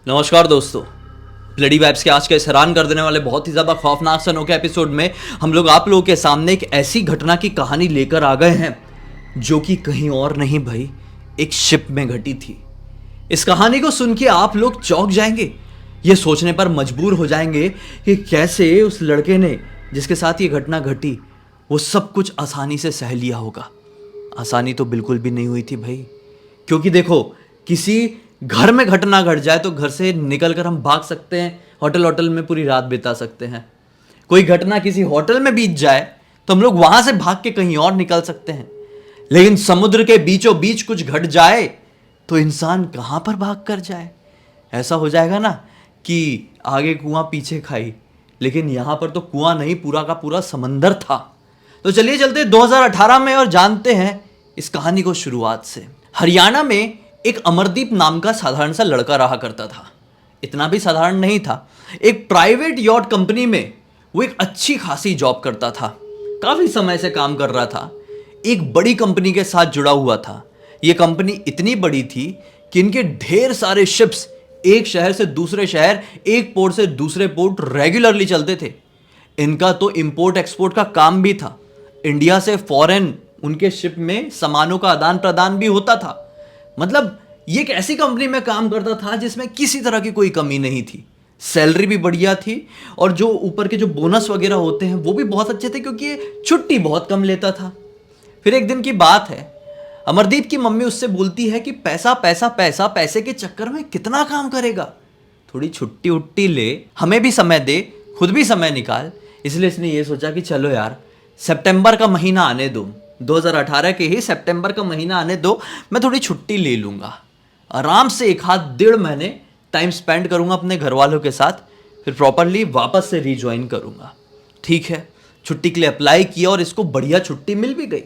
नमस्कार दोस्तों, bloody vibes के आज के इस हैरान कर देने वाले बहुत ही ज़्यादा खौफनाक सनों के एपिसोड में हम लोग आप लोगों के सामने एक ऐसी घटना की कहानी लेकर आ गए हैं जो कि कहीं और नहीं भाई, एक शिप में घटी थी। इस कहानी को सुन के आप लोग चौंक जाएंगे, ये सोचने पर मजबूर हो जाएंगे कि कैसे उस लड़के ने जिसके साथ ये घटना घटी वो सब कुछ आसानी से सह लिया होगा। आसानी तो बिल्कुल भी नहीं हुई थी भाई, क्योंकि देखो, किसी घर में घटना घट जाए तो घर से निकल कर हम भाग सकते हैं, होटल में पूरी रात बिता सकते हैं। कोई घटना किसी होटल में बीत जाए तो हम लोग वहां से भाग के कहीं और निकल सकते हैं, लेकिन समुद्र के बीचों बीच कुछ घट जाए तो इंसान कहां पर भाग कर जाए। ऐसा हो जाएगा ना कि आगे कुआं पीछे खाई, लेकिन यहां पर तो कुआं नहीं, पूरा का पूरा समंदर था। तो चलिए चलते 2018 में और जानते हैं इस कहानी को शुरुआत से। हरियाणा में एक अमरदीप नाम का साधारण सा लड़का रहा करता था। इतना भी साधारण नहीं था, एक प्राइवेट यॉट कंपनी में वो एक अच्छी खासी जॉब करता था। काफी समय से काम कर रहा था, एक बड़ी कंपनी के साथ जुड़ा हुआ था। ये कंपनी इतनी बड़ी थी कि इनके ढेर सारे शिप्स एक शहर से दूसरे शहर, एक पोर्ट से दूसरे पोर्ट रेगुलरली चलते थे। इनका तो इंपोर्ट एक्सपोर्ट का काम भी था। इंडिया से फॉरेन उनके शिप में सामानों का आदान प्रदान भी होता था। मतलब ये एक ऐसी कंपनी में काम करता था जिसमें किसी तरह की कोई कमी नहीं थी। सैलरी भी बढ़िया थी और जो ऊपर के जो बोनस वगैरह होते हैं वो भी बहुत अच्छे थे, क्योंकि ये छुट्टी बहुत कम लेता था। फिर एक दिन की बात है, अमरदीप की मम्मी उससे बोलती है कि पैसा पैसा पैसा, पैसे के चक्कर में कितना काम करेगा, थोड़ी छुट्टी उट्टी ले, हमें भी समय दे, खुद भी समय निकाल। इसलिए इसने ये सोचा कि चलो यार, सितंबर का महीना आने दो, 2018 के ही सितंबर का महीना आने दो, मैं थोड़ी छुट्टी ले लूँगा, आराम से 1.5 महीने टाइम स्पेंड करूँगा अपने घर वालों के साथ, फिर प्रॉपरली वापस से रीज्वाइन करूँगा। ठीक है, छुट्टी के लिए अप्लाई किया और इसको बढ़िया छुट्टी मिल भी गई।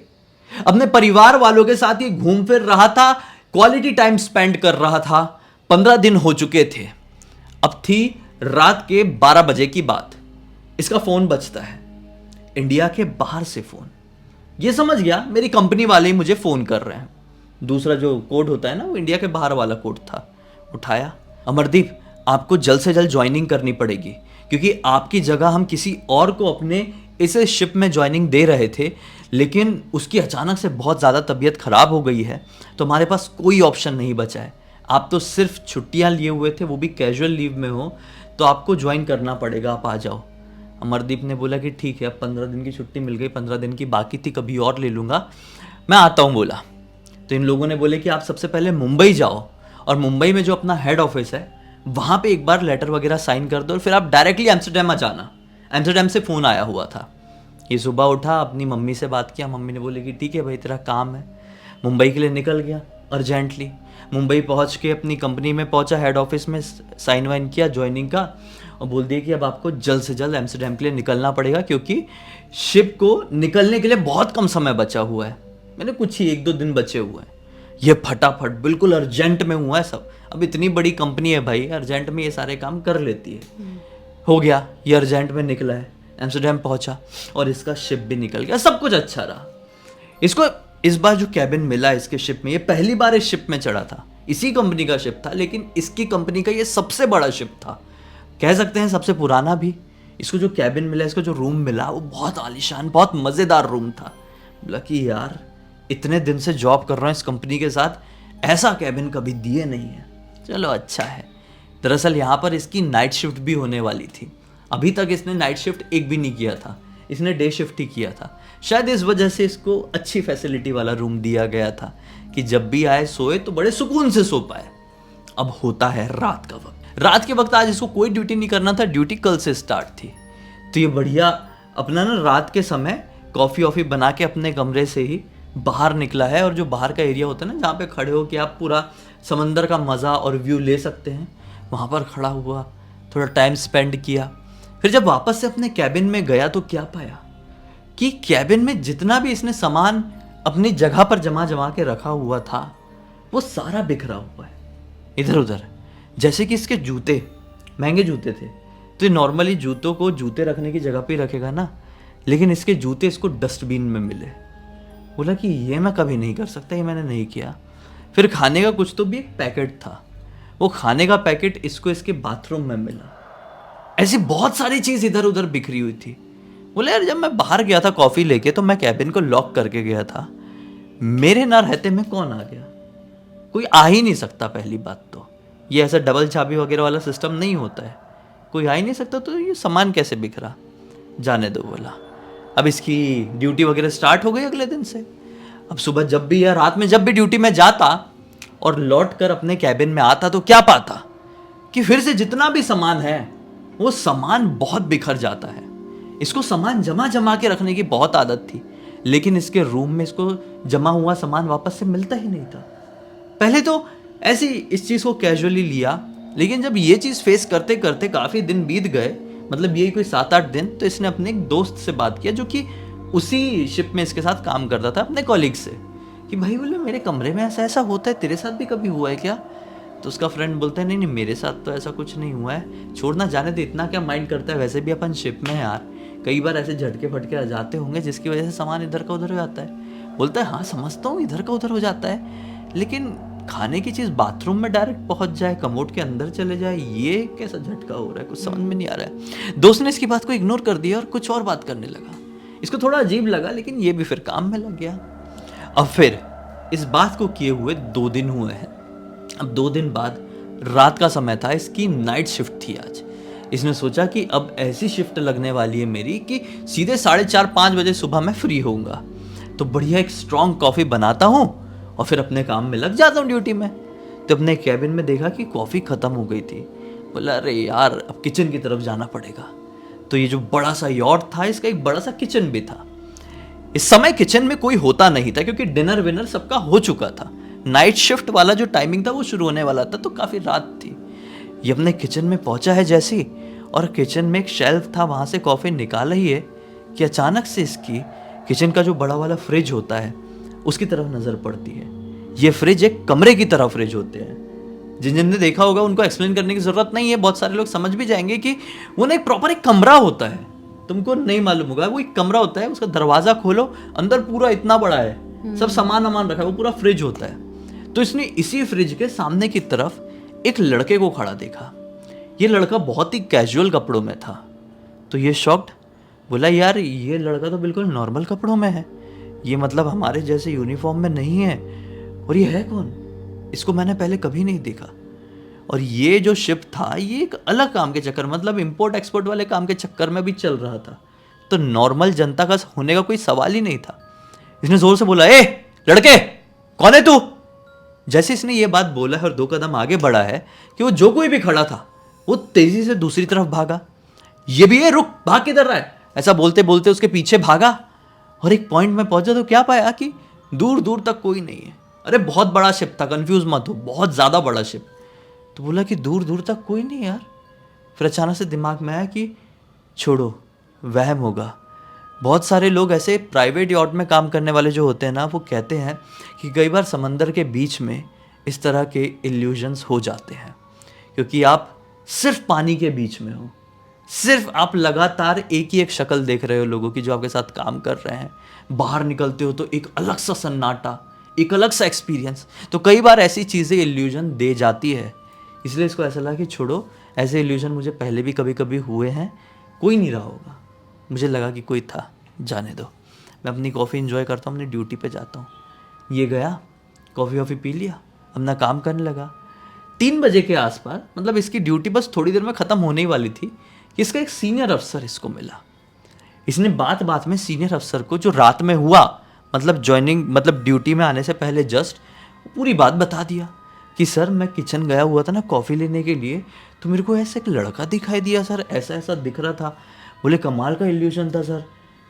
अपने परिवार वालों के साथ ये घूम फिर रहा था, क्वालिटी टाइम स्पेंड कर रहा था। 15 दिन हो चुके थे। अब थी रात के 12 बजे की बात। इसका फ़ोन बजता है, इंडिया के बाहर से फ़ोन। ये समझ गया मेरी कंपनी वाले ही मुझे फ़ोन कर रहे हैं। दूसरा जो कोड होता है ना, वो इंडिया के बाहर वाला कोड था। उठाया, अमरदीप आपको जल्द से जल्द ज्वाइनिंग करनी पड़ेगी, क्योंकि आपकी जगह हम किसी और को अपने इस शिप में ज्वाइनिंग दे रहे थे, लेकिन उसकी अचानक से बहुत ज़्यादा तबीयत ख़राब हो गई है, तो हमारे पास कोई ऑप्शन नहीं बचा है। आप तो सिर्फ छुट्टियाँ लिए हुए थे, वो भी कैजुअल लीव में हो, तो आपको ज्वाइन करना पड़ेगा, आप आ जाओ। अमरदीप ने बोला कि ठीक है, अब 15 दिन की छुट्टी मिल गई, 15 दिन की बाकी थी, कभी और ले लूँगा, मैं आता हूँ बोला। तो इन लोगों ने बोले कि आप सबसे पहले मुंबई जाओ और मुंबई में जो अपना हेड ऑफिस है वहाँ पे एक बार लेटर वगैरह साइन कर दो और फिर आप डायरेक्टली एम्स्टर्डम आ जाना। एम्स्टर्डम से फ़ोन आया हुआ था। ये सुबह उठा, अपनी मम्मी से बात किया, मम्मी ने बोले कि ठीक है भाई, तेरा काम है। मुंबई के लिए निकल गया अर्जेंटली। मुंबई पहुँच के अपनी कंपनी में पहुँचा, हेड ऑफिस में साइन वाइन किया ज्वाइनिंग का, और बोल दिया कि अब आपको जल्द से जल्द एम्स्टर्डम के लिए निकलना पड़ेगा, क्योंकि शिप को निकलने के लिए बहुत कम समय बचा हुआ है। मैंने कुछ ही 1-2 दिन बचे हुए हैं। ये फटाफट बिल्कुल अर्जेंट में हुआ है सब। अब इतनी बड़ी कंपनी है भाई, अर्जेंट में ये सारे काम कर लेती है। हो गया, ये अर्जेंट में निकला है, एम्स्टर्डम पहुंचा और इसका शिप भी निकल गया, सब कुछ अच्छा रहा। इसको इस बार जो कैबिन मिला इसके शिप में, ये पहली बार इस शिप में चढ़ा था। इसी कंपनी का शिप था, लेकिन इसकी कंपनी का ये सबसे बड़ा शिप था, कह सकते हैं सबसे पुराना भी। इसको जो कैबिन मिला, इसको जो रूम मिला, वो बहुत आलीशान, बहुत मज़ेदार रूम था। बोला कि यार, इतने दिन से जॉब कर रहा हूँ इस कंपनी के साथ, ऐसा कैबिन कभी दिए नहीं है, चलो अच्छा है। दरअसल यहाँ पर इसकी नाइट शिफ्ट भी होने वाली थी। अभी तक इसने नाइट शिफ्ट एक भी नहीं किया था, इसने डे शिफ्ट ही किया था। शायद इस वजह से इसको अच्छी फैसिलिटी वाला रूम दिया गया था कि जब भी आए सोए तो बड़े सुकून से सो पाए। अब होता है रात का वक्त। रात के वक्त आज इसको कोई ड्यूटी नहीं करना था, ड्यूटी कल से स्टार्ट थी। तो ये बढ़िया अपना ना रात के समय कॉफ़ी वॉफ़ी बना के अपने कमरे से ही बाहर निकला है, और जो बाहर का एरिया होता है ना, जहाँ पे खड़े हो कि आप पूरा समंदर का मज़ा और व्यू ले सकते हैं, वहाँ पर खड़ा हुआ, थोड़ा टाइम स्पेंड किया। फिर जब वापस से अपने कैबिन में गया तो क्या पाया कि कैबिन में जितना भी इसने सामान अपनी जगह पर जमा के रखा हुआ था, वो सारा बिखरा हुआ है इधर उधर। जैसे कि इसके जूते, महंगे जूते थे, तो नॉर्मली जूतों को जूते रखने की जगह पे रखेगा ना, लेकिन इसके जूते इसको डस्टबिन में मिले। बोला कि ये मैं कभी नहीं कर सकता, ये मैंने नहीं किया। फिर खाने का कुछ तो भी एक पैकेट था, वो खाने का पैकेट इसको इसके बाथरूम में मिला। ऐसी बहुत सारी चीज इधर उधर बिखरी हुई थी। बोले यार जब मैं बाहर गया था कॉफी लेके तो मैं कैबिन को लॉक करके गया था, मेरे ना रहते में कौन आ गया? कोई आ ही नहीं सकता। पहली बात तो ये ऐसा डबल चाबी वगैरह वाला सिस्टम नहीं होता है, कोई आ ही नहीं सकता, तो ये सामान कैसे बिखरा? जाने दो बोला। अब इसकी ड्यूटी वगैरह स्टार्ट हो गई अगले दिन से। अब सुबह जब भी या रात में जब भी ड्यूटी में जाता और लौट कर अपने कैबिन में आता तो क्या पाता कि फिर से जितना भी सामान है वो सामान बहुत बिखर जाता है। इसको सामान जमा जमा के रखने की बहुत आदत थी, लेकिन इसके रूम में इसको जमा हुआ सामान वापस से मिलता ही नहीं था। पहले तो ऐसी इस चीज़ को कैजुअली लिया, लेकिन जब ये चीज़ फेस करते करते काफ़ी दिन बीत गए, मतलब यही कोई 7-8 दिन, तो इसने अपने एक दोस्त से बात किया जो कि उसी शिप में इसके साथ काम करता था, अपने कॉलीग से, कि भाई बोले मेरे कमरे में ऐसा ऐसा होता है, तेरे साथ भी कभी हुआ है क्या? तो उसका फ्रेंड बोलता है नहीं नहीं मेरे साथ तो ऐसा कुछ नहीं हुआ है, छोड़ना जाने दे, इतना क्या माइंड करता है, वैसे भी अपन शिप में है यार, कई बार ऐसे झटके फटके आ जाते होंगे जिसकी वजह से सामान इधर का उधर हो जाता है। बोलता है हाँ समझता हूँ इधर का उधर हो जाता है, लेकिन खाने की चीज़ बाथरूम में डायरेक्ट पहुंच जाए, कमोड के अंदर चले जाए, ये कैसा झटका हो रहा है, कुछ समझ में नहीं आ रहा है। दोस्त ने इसकी बात को इग्नोर कर दिया और कुछ और बात करने लगा। इसको थोड़ा अजीब लगा, लेकिन ये भी फिर काम में लग गया। अब फिर इस बात को किए हुए 2 दिन हुए हैं। अब 2 दिन बाद रात का समय था, इसकी नाइट शिफ्ट थी आज। इसने सोचा कि अब ऐसी शिफ्ट लगने वाली है मेरी कि सीधे 4:30-5 बजे सुबह मैं फ्री होऊंगा, तो बढ़िया एक स्ट्रॉन्ग कॉफ़ी बनाता हूँ और फिर अपने काम में लग जाता हूँ ड्यूटी में। तो अपने कैबिन में देखा कि कॉफ़ी ख़त्म हो गई थी। बोला अरे यार अब किचन की तरफ जाना पड़ेगा। तो ये जो बड़ा सा यॉट था इसका एक बड़ा सा किचन भी था। इस समय किचन में कोई होता नहीं था क्योंकि डिनर विनर सबका हो चुका था। नाइट शिफ्ट वाला जो टाइमिंग था वो शुरू होने वाला था, तो काफ़ी रात थी। ये अपने किचन में पहुंचा है जैसी, और किचन में एक शेल्फ था, वहाँ से कॉफ़ी निकाल ही है कि अचानक से इसकी किचन का जो बड़ा वाला फ्रिज होता है उसकी तरफ नज़र पड़ती है। ये फ्रिज एक कमरे की तरह फ्रिज होते हैं। जिन देखा होगा उनको एक्सप्लेन करने की ज़रूरत नहीं है, बहुत सारे लोग समझ भी जाएंगे कि वो ना एक प्रॉपर एक कमरा होता है। तुमको नहीं मालूम होगा, वो एक कमरा होता है, उसका दरवाज़ा खोलो, अंदर पूरा इतना बड़ा है, सब सामान वामान रखा है, वो पूरा फ्रिज होता है। तो इसने इसी फ्रिज के सामने की तरफ एक लड़के को खड़ा देखा। ये लड़का बहुत ही कैजुअल कपड़ों में था। तो ये शॉक्ड, बोला यार ये लड़का तो बिल्कुल नॉर्मल कपड़ों में है, ये मतलब हमारे जैसे यूनिफॉर्म में नहीं है, और ये है कौन? इसको मैंने पहले कभी नहीं देखा। और ये जो शिप था ये एक अलग काम के चक्कर, मतलब इंपोर्ट एक्सपोर्ट वाले काम के चक्कर में भी चल रहा था, तो नॉर्मल जनता का होने का कोई सवाल ही नहीं था। इसने जोर से बोला ए लड़के कौन है तू? जैसे इसने ये बात बोला है और 2 कदम आगे बढ़ा है कि वो जो कोई भी खड़ा था वो तेजी से दूसरी तरफ भागा। ये भी है रुक, भाग किधर रहा है? ऐसा बोलते बोलते उसके पीछे भागा और एक पॉइंट में पहुंचा तो क्या पाया कि दूर दूर तक कोई नहीं है। अरे बहुत बड़ा शिप था, कंफ्यूज मत हो, बहुत ज़्यादा बड़ा शिप। तो बोला कि दूर दूर तक कोई नहीं यार। फिर अचानक से दिमाग में आया कि छोड़ो वहम होगा। बहुत सारे लोग ऐसे प्राइवेट यॉट में काम करने वाले जो होते हैं ना, वो कहते हैं कि कई बार समंदर के बीच में इस तरह के इल्यूजन्स हो जाते हैं, क्योंकि आप सिर्फ पानी के बीच में हो, सिर्फ आप लगातार एक ही एक शक्ल देख रहे हो लोगों की जो आपके साथ काम कर रहे हैं। बाहर निकलते हो तो एक अलग सा सन्नाटा, एक अलग सा एक्सपीरियंस। तो कई बार ऐसी चीज़ें इल्यूजन दे जाती है, इसलिए इसको ऐसा लगा कि छोड़ो, ऐसे इल्यूजन मुझे पहले भी कभी कभी हुए हैं, कोई नहीं रहा होगा। मुझे लगा कि कोई था, जाने दो, मैं अपनी कॉफ़ी इंजॉय करता हूँ, अपनी ड्यूटी पे जाता हूँ। ये गया, कॉफ़ी वॉफ़ी पी लिया, अपना काम करने लगा। 3 बजे के आसपास, मतलब इसकी ड्यूटी बस थोड़ी देर में ख़त्म होने ही वाली थी, कि इसका एक सीनियर अफसर इसको मिला। इसने बात बात में सीनियर अफसर को जो रात में हुआ, मतलब ज्वाइनिंग, मतलब ड्यूटी में आने से पहले जस्ट पूरी बात बता दिया कि सर मैं किचन गया हुआ था ना कॉफ़ी लेने के लिए, तो मेरे को ऐसा एक लड़का दिखाई दिया सर, ऐसा ऐसा दिख रहा था। बोले कमाल का इल्यूजन था सर,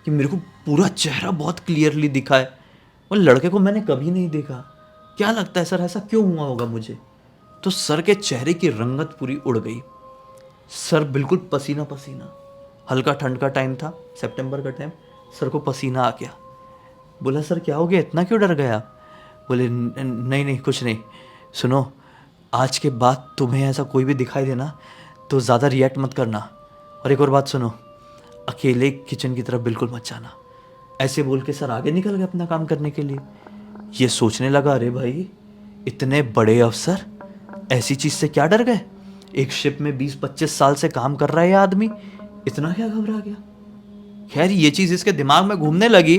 कि मेरे को पूरा चेहरा बहुत क्लियरली दिखा है, और लड़के को मैंने कभी नहीं देखा। क्या लगता है सर ऐसा क्यों हुआ होगा मुझे? तो सर के चेहरे की रंगत पूरी उड़ गई। सर बिल्कुल पसीना पसीना, हल्का ठंड का टाइम था, सितंबर का टाइम, सर को पसीना आ गया। बोला सर क्या हो गया, इतना क्यों डर गया? बोले नहीं नहीं कुछ नहीं, सुनो आज के बाद तुम्हें ऐसा कोई भी दिखाई देना तो ज़्यादा रिएक्ट मत करना, और एक और बात सुनो, अकेले किचन की तरफ बिल्कुल मत जाना। ऐसे बोल के सर आगे निकल गए अपना काम करने के लिए। ये सोचने लगा अरे भाई इतने बड़े अफसर ऐसी चीज से क्या डर गए? एक शिप में 20-25 साल से काम कर रहा है ये आदमी, इतना क्या घबरा गया? खैर ये चीज इसके दिमाग में घूमने लगी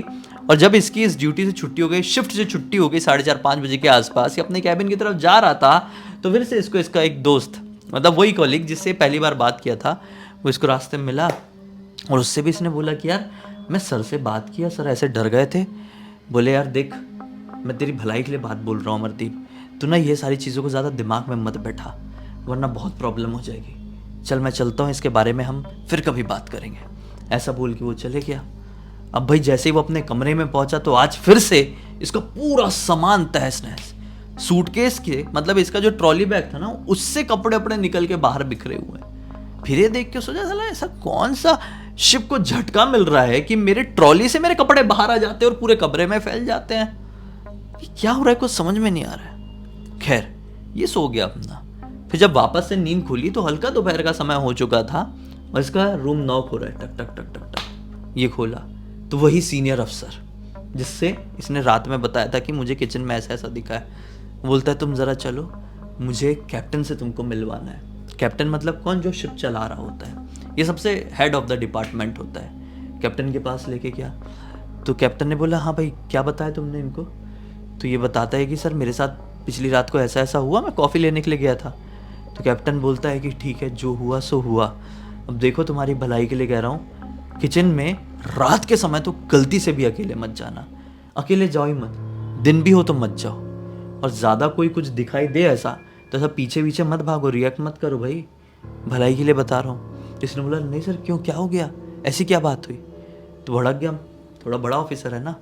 और जब इसकी इस ड्यूटी से छुट्टी हो गई, शिफ्ट से छुट्टी हो गई 4:30-5 बजे के आसपास, ये अपने कैबिन की तरफ जा रहा था तो फिर से इसको इसका एक दोस्त, मतलब वही कॉलीग जिससे पहली बार बात किया था, वो इसको रास्ते में मिला और उससे भी इसने बोला कि यार मैं सर से बात किया, सर ऐसे डर गए थे। बोले यार देख, मैं तेरी भलाई के लिए बात बोल रहा हूँ अमरदीप, तू ना ये सारी चीज़ों को ज़्यादा दिमाग में मत बैठा, वरना बहुत प्रॉब्लम हो जाएगी। चल मैं चलता हूँ, इसके बारे में हम फिर कभी बात करेंगे। ऐसा बोल के वो चले गया। अब भाई जैसे ही वो अपने कमरे में पहुंचा तो आज फिर से इसका पूरा सामान तहस नहस, सूटकेस के मतलब इसका जो ट्रॉली बैग था ना, उससे कपड़े अपने निकल के बाहर बिखरे हुए हैं। फिर ये देख के सोचा साला ऐसा कौन सा शिप को झटका मिल रहा है कि मेरे ट्रॉली से मेरे कपड़े बाहर आ जाते हैं और पूरे कमरे में फैल जाते हैं। ये क्या हो रहा है, कुछ समझ में नहीं आ रहा है। खैर ये सो गया अपना। फिर जब वापस से नींद खुली तो हल्का दोपहर का समय हो चुका था और इसका रूम नॉक हो रहा है, टक टक टक टक टक। ये खोला तो वही सीनियर अफसर जिससे इसने रात में बताया था कि मुझे किचन में ऐसा ऐसा दिखा है, बोलता है तुम ज़रा चलो, मुझे कैप्टन से तुमको मिलवाना है। कैप्टन मतलब कौन? जो शिप चला रहा होता है, ये सबसे हेड ऑफ द डिपार्टमेंट होता है। कैप्टन के पास लेके गया तो कैप्टन ने बोला हाँ भाई क्या बताया तुमने इनको? तो ये बताता है कि सर मेरे साथ पिछली रात को ऐसा ऐसा हुआ, मैं कॉफ़ी लेने के लिए गया था। तो कैप्टन बोलता है कि ठीक है, जो हुआ सो हुआ, अब देखो तुम्हारी भलाई के लिए कह रहा हूँ, किचन में रात के समय तो गलती से भी अकेले मत जाना, अकेले जाओ ही मत, दिन भी हो तो मत जाओ, और ज़्यादा कोई कुछ दिखाई दे ऐसा तो सब पीछे पीछे मत भागो, रिएक्ट मत करो भाई, भलाई के लिए बता रहा हूँ। इसने बोला नहीं सर क्यों, क्या हो गया, ऐसी क्या बात हुई? तो भड़क गया, थोड़ा बड़ा ऑफिसर है ना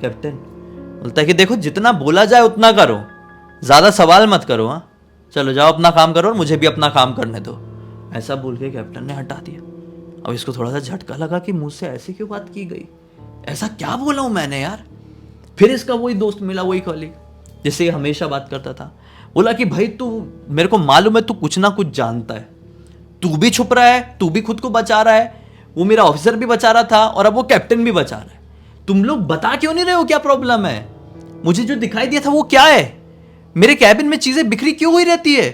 कैप्टन। बोलता है कि देखो जितना बोला जाए उतना करो, ज़्यादा सवाल मत करो, हाँ चलो जाओ अपना काम करो और मुझे भी अपना काम करने दो। ऐसा बोल के कैप्टन ने हटा दिया। अब इसको थोड़ा सा झटका लगा कि मुझसे ऐसे क्यों बात की गई, ऐसा क्या बोला हूँ मैंने यार। फिर इसका वही दोस्त मिला, वही कॉलीग जिससे हमेशा बात करता था। बोला कि भाई तू, मेरे को मालूम है तू कुछ ना कुछ जानता है, तू भी छुप रहा है, तू भी खुद को बचा रहा है, वो मेरा ऑफिसर भी बचा रहा था और अब वो कैप्टन भी बचा रहा है। तुम लोग बता क्यों नहीं रहे हो, क्या प्रॉब्लम है? मुझे जो दिखाई दिया था वो क्या है? मेरे कैबिन में चीजें बिखरी क्यों हुई रहती है?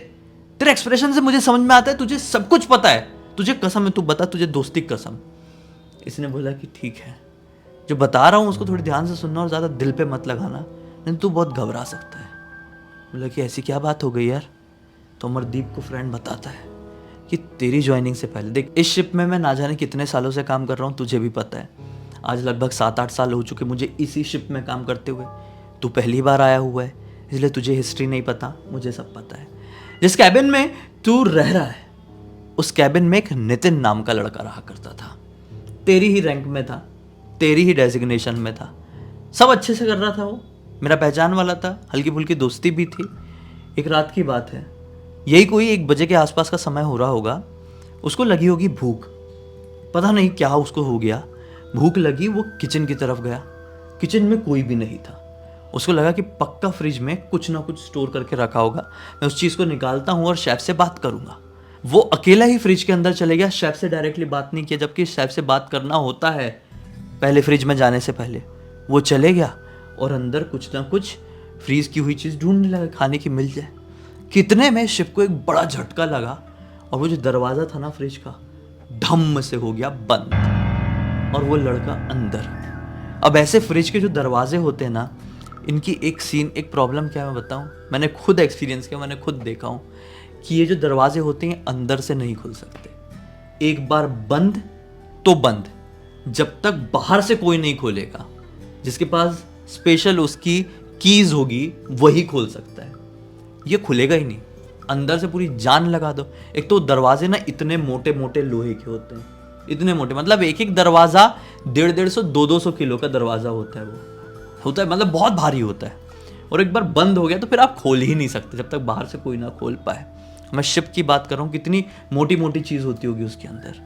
तेरे एक्सप्रेशन से मुझे समझ में आता है तुझे सब कुछ पता है, तुझे कसम है, तू बता, तुझे दोस्ती की कसम। इसने बोला कि ठीक है, जो बता रहा हूँ उसको थोड़ी ध्यान से सुनना और ज़्यादा दिल पे मत लगाना, नहीं तू बहुत घबरा सकता है। बोला कि ऐसी क्या बात हो गई यार? तो अमरदीप को फ्रेंड बताता है कि तेरी ज्वाइनिंग से पहले, देख इस शिप में मैं ना जाने कितने सालों से काम कर रहा हूँ, तुझे भी पता है, आज लगभग 7-8 साल हो चुके मुझे इसी शिप में काम करते हुए। तू पहली बार आया हुआ है इसलिए तुझे हिस्ट्री नहीं पता, मुझे सब पता है। जिस कैबिन में तू रह रहा है उस कैबिन में एक नितिन नाम का लड़का रहा करता था, तेरी ही रैंक में था, तेरी ही डेजिग्नेशन में था, सब अच्छे से कर रहा था, वो मेरा पहचान वाला था, हल्की फुल्की दोस्ती भी थी। एक रात की बात है, यही कोई 1 बजे के आसपास का समय हो रहा होगा, उसको लगी होगी भूख, पता नहीं क्या उसको हो गया, भूख लगी, वो किचन की तरफ गया। किचन में कोई भी नहीं था, उसको लगा कि पक्का फ्रिज में कुछ ना कुछ स्टोर करके रखा होगा, मैं उस चीज़ को निकालता हूँ और शेफ से बात करूँगा। वो अकेला ही फ्रिज के अंदर चले गया, शेफ से डायरेक्टली बात नहीं किया, जबकि शेफ से बात करना होता है पहले फ्रिज में जाने से पहले। वो चले गया और अंदर कुछ ना कुछ फ्रीज की हुई चीज़ ढूंढने लगा, खाने की मिल जाए। कितने में शिप को एक बड़ा झटका लगा और वो जो दरवाज़ा था ना फ्रिज का, धम्म से हो गया बंद और वो लड़का अंदर। अब ऐसे फ्रिज के जो दरवाजे होते हैं ना, इनकी एक सीन, एक प्रॉब्लम क्या मैं बताऊं, मैंने खुद एक्सपीरियंस किया, मैंने खुद देखा हूं कि ये जो दरवाजे होते हैं अंदर से नहीं खुल सकते। एक बार बंद तो बंद, जब तक बाहर से कोई नहीं खोलेगा, जिसके पास स्पेशल उसकी कीज होगी वही खोल सकता है, ये खुलेगा ही नहीं। अंदर से पूरी जान लगा दो। एक तो दरवाजे ना इतने मोटे मोटे लोहे के होते हैं, इतने मोटे, मतलब एक एक दरवाजा 150-200 किलो का दरवाजा होता है, वो होता है, मतलब बहुत भारी होता है। और एक बार बंद हो गया तो फिर आप खोल ही नहीं सकते जब तक बाहर से कोई ना खोल पाए। मैं शिप की बात कर रहा हूँ, कितनी मोटी मोटी चीज़ होती होगी उसके अंदर।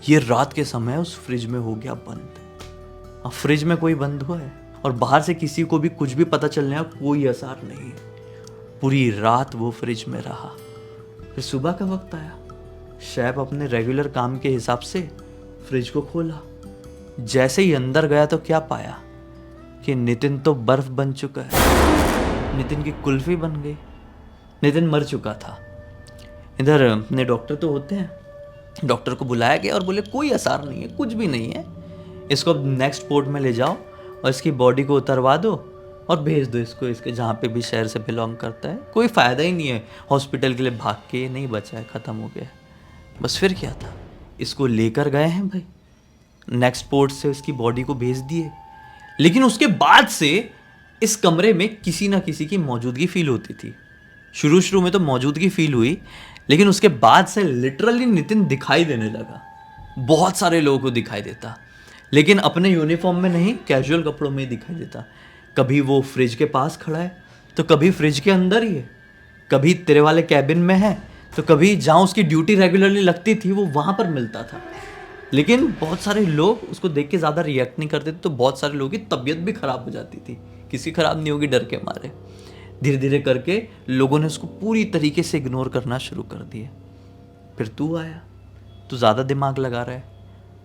ये रात के समय उस फ्रिज में हो गया बंद। अब फ्रिज में कोई बंद हुआ है और बाहर से किसी को भी कुछ भी पता चलने का कोई असर नहीं। पूरी रात वो फ्रिज में रहा। फिर सुबह का वक्त आया, शेफ अपने रेगुलर काम के हिसाब से फ्रिज को खोला। जैसे ही अंदर गया तो क्या पाया कि नितिन तो बर्फ बन चुका है, नितिन की कुल्फी बन गई। नितिन मर चुका था। इधर अपने डॉक्टर तो होते हैं, डॉक्टर को बुलाया गया और बोले कोई आसार नहीं है, कुछ भी नहीं है, इसको अब नेक्स्ट पोर्ट में ले जाओ और इसकी बॉडी को उतरवा दो और भेज दो इसको इसके जहाँ पे भी शहर से बिलोंग करता है। कोई फ़ायदा ही नहीं है हॉस्पिटल के लिए भाग के, नहीं बचा है, ख़त्म हो गया है। बस फिर क्या था, इसको लेकर गए हैं भाई, नेक्स्ट पोर्ट से इसकी बॉडी को भेज दिए। लेकिन उसके बाद से इस कमरे में किसी ना किसी की मौजूदगी फील होती थी। शुरू शुरू में तो मौजूदगी फील हुई, लेकिन उसके बाद से लिटरली नितिन दिखाई देने लगा। बहुत सारे लोगों को दिखाई देता, लेकिन अपने यूनिफॉर्म में नहीं, कैजुअल कपड़ों में ही दिखाई देता। कभी वो फ्रिज के पास खड़ा है तो कभी फ्रिज के अंदर ही है, कभी तेरे वाले कैबिन में है तो कभी जहाँ उसकी ड्यूटी रेगुलरली लगती थी वो वहाँ पर मिलता था। लेकिन बहुत सारे लोग उसको देख के ज़्यादा रिएक्ट नहीं करते थे, तो बहुत सारे लोगों की तबीयत भी ख़राब हो जाती थी। किसी ख़राब नहीं होगी डर के मारे। धीरे धीरे करके लोगों ने उसको पूरी तरीके से इग्नोर करना शुरू कर दिया। फिर तू आया, तू ज़्यादा दिमाग लगा रहा है,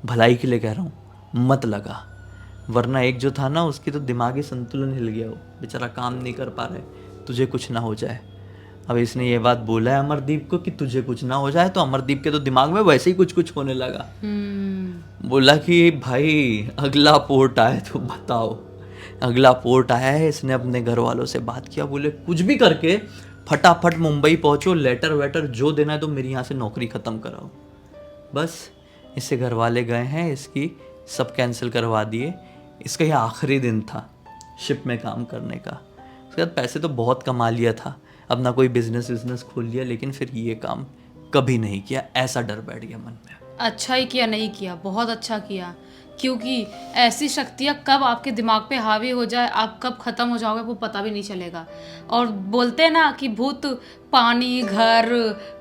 भलाई के लिए कह रहा हूँ, मत लगा, वरना एक जो था ना उसकी तो दिमागी संतुलन हिल गया, वो बेचारा काम नहीं कर पा रहा है, तुझे कुछ ना हो जाए। अब इसने ये बात बोला है अमरदीप को कि तुझे कुछ ना हो जाए, तो अमरदीप के तो दिमाग में वैसे ही कुछ कुछ होने लगा। बोला कि भाई अगला पोर्ट आए तो बताओ। अगला पोर्ट आया है, इसने अपने घर वालों से बात किया, बोले कुछ भी करके फटाफट मुंबई पहुंचो, लेटर वेटर जो देना है तो मेरी यहाँ से नौकरी ख़त्म कराओ। बस इससे घर वाले गए हैं, इसकी सब कैंसिल करवा दिए। इसका यह आखिरी दिन था शिप में काम करने का। उसके बाद पैसे तो बहुत कमा लिया था, अपना कोई बिजनेस खोल लिया, लेकिन फिर ये काम कभी नहीं किया। ऐसा डर बैठ गया मन में। अच्छा ही किया, नहीं किया, बहुत अच्छा किया, क्योंकि ऐसी शक्तियाँ कब आपके दिमाग पे हावी हो जाए, आप कब ख़त्म हो जाओगे वो पता भी नहीं चलेगा। और बोलते हैं ना कि भूत पानी, घर,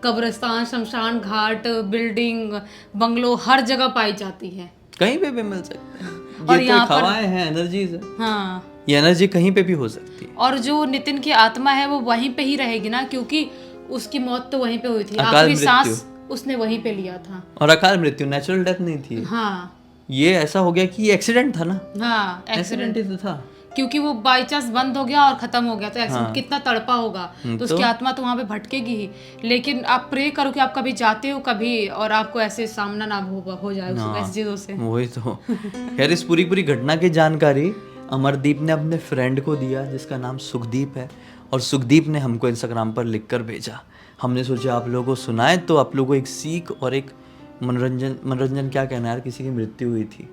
कब्रिस्तान, शमशान घाट, बिल्डिंग, बंगलो, हर जगह पाई जाती है, कहीं पे भी मिल सकते हैं। और ये यहाँ तो पर हवाएं हैं, एनर्जीज है। हाँ, ये एनर्जी कहीं पे भी हो सकती है। और जो नितिन की आत्मा है वो वहीं पे ही रहेगी ना, क्योंकि उसकी मौत तो वहीं पे हुई थी, अकाल आखिरी मृत्यु। सांस उसने वहीं पे लिया था। और अकाल मृत्यु, नेचुरल डेथ नहीं थी। हाँ ये ऐसा हो गया कि एक्सीडेंट था ना। हाँ, एक्सीडेंट ही तो था, क्योंकि वो बाई चांस बंद हो गया और खत्म हो गया, तो एक्सीडेंट कितना तड़पा होगा, तो उसकी आत्मा तो वहां पे भटकेगी ही। लेकिन आप प्रे करो कि आप कभी जाते हो कभी और आपको ऐसे सामना ना हो जाए ऐसी चीजों से। वही तो। खैर इस पूरी घटना की जानकारी अमरदीप ने अपने फ्रेंड को दिया जिसका नाम सुखदीप है, और सुखदीप ने हमको इंस्टाग्राम पर लिख कर भेजा। हमने सोचा आप लोगों को सुनाए तो आप लोगों को एक सीख और एक मनोरंजन क्या कहना है यार, किसी की मृत्यु हुई थी।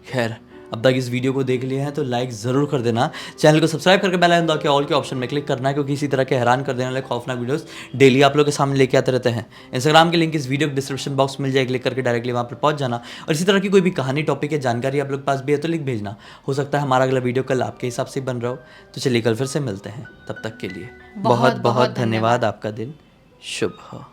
खैर अब तक इस वीडियो को देख लिया है तो लाइक ज़रूर कर देना, चैनल को सब्सक्राइब करके बेल आइकन दबा के ऑल के ऑप्शन में क्लिक करना है, क्योंकि इसी तरह के हैरान कर देने वाले खौफनाक वीडियोस डेली आप लोगों के सामने लेके आते रहते हैं। इंस्टाग्राम की लिंक इस वीडियो के डिस्क्रिप्शन बॉक्स में मिल जाए, क्लिक करके डायरेक्टली वहाँ पर पहुँच जाना। और इसी तरह की कोई भी कहानी, टॉपिक या जानकारी आप लोग के पास भी है तो लिख भेजना, हो सकता है हमारा अगला वीडियो कल आपके हिसाब से बन रहा हो। तो चलिए कल फिर से मिलते हैं, तब तक के लिए बहुत बहुत धन्यवाद। आपका दिन शुभ हो।